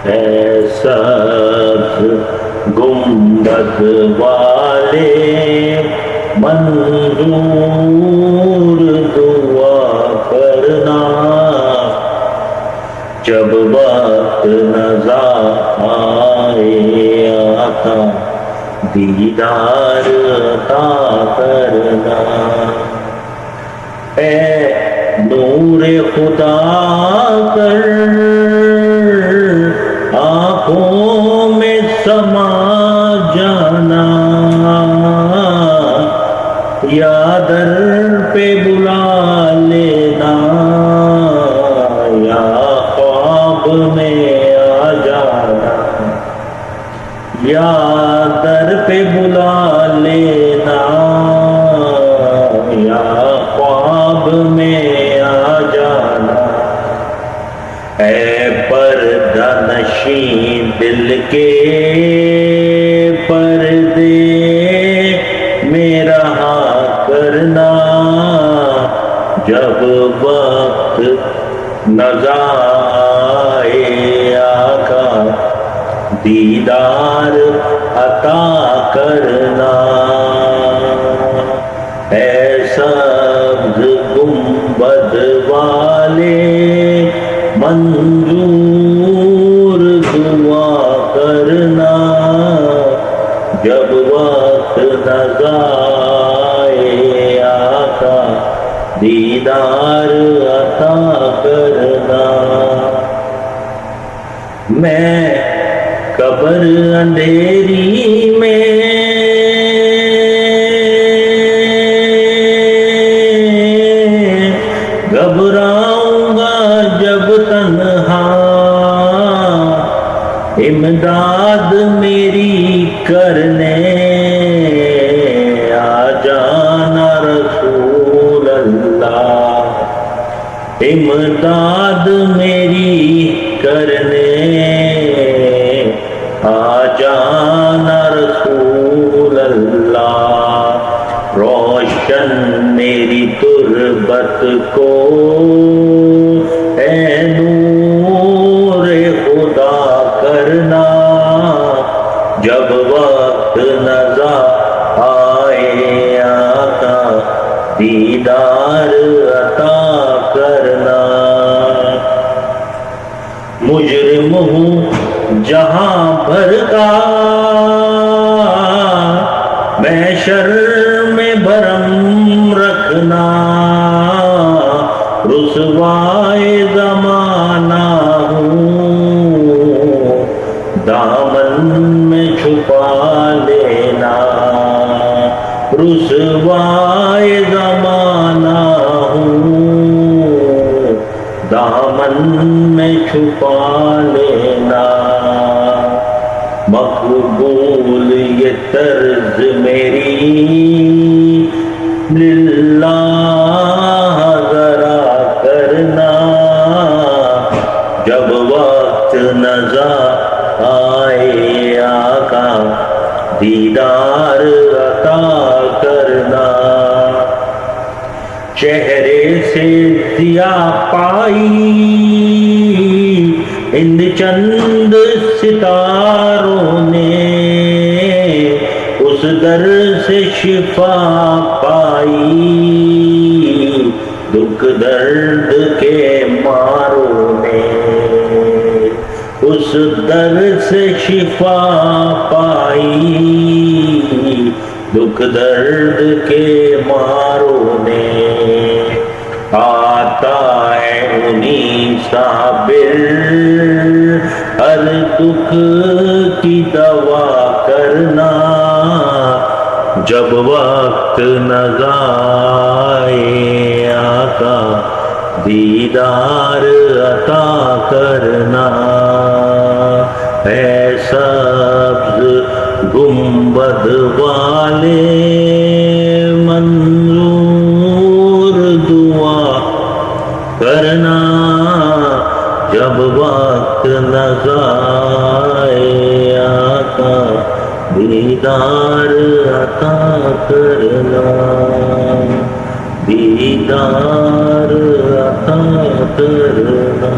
اے سبز گنبد والے منظور دعا کرنا، جب وقت نظر آئے آقا دیدار عطا کرنا۔ اے نور خدا کر آنکھوں میں سما جانا، یا در پہ بلا لینا، یا خواب میں آ جانا، یا در پہ بلا لینا، یا خواب میں آ جانا۔ اے پردہ نشین دل کے پردے میں رہا کرنا، جب وقت نظر آئے آقا دیدار عطا کرنا۔ اے سبز گنبد والے منظور دعا کرنا، جب وقت نظر آئے آقا دیدار عطا کرنا۔ میں قبر اندھیری میں گھبراؤں گا جب تنہا، امداد میری کرنے آ جانا رسول اللہ، امداد میری کرنے آ جانا رسول اللہ۔ روشن میری تربت کو اے نور خدا کرنا، جب وقت نظر آئے آقا دیدار عطا کرنا۔ مجرم ہوں جہاں بھر کا میں شر میں بھرم رکھنا، رسوائے زمانہ ہوں دامن میں چھپا لینا، رسوائے زمانہ ہوں دامن میں چھپا لینا۔ مقبول یہ طرز میری للہ ذرا کرنا، جب وقت نظر آئے آقا دیدار عطا کرنا۔ چہرے سے ضیا پائی ان چند ستاروں نے، اس در سے شفا پائی دکھ درد کے ماروں نے، اس در سے شفا پائی دکھ درد کے ماروں نے۔ آتا ہے انہیں صابر ہر دکھ کی دوا کرنا، جب وقت نظر آئے آقا دیدار عطا کرنا۔ اے سبز گنبد والے منظور دعا کرنا، جب وقت نظر آئے آقا دیدار عطا کرنا، دیدار عطا کرنا۔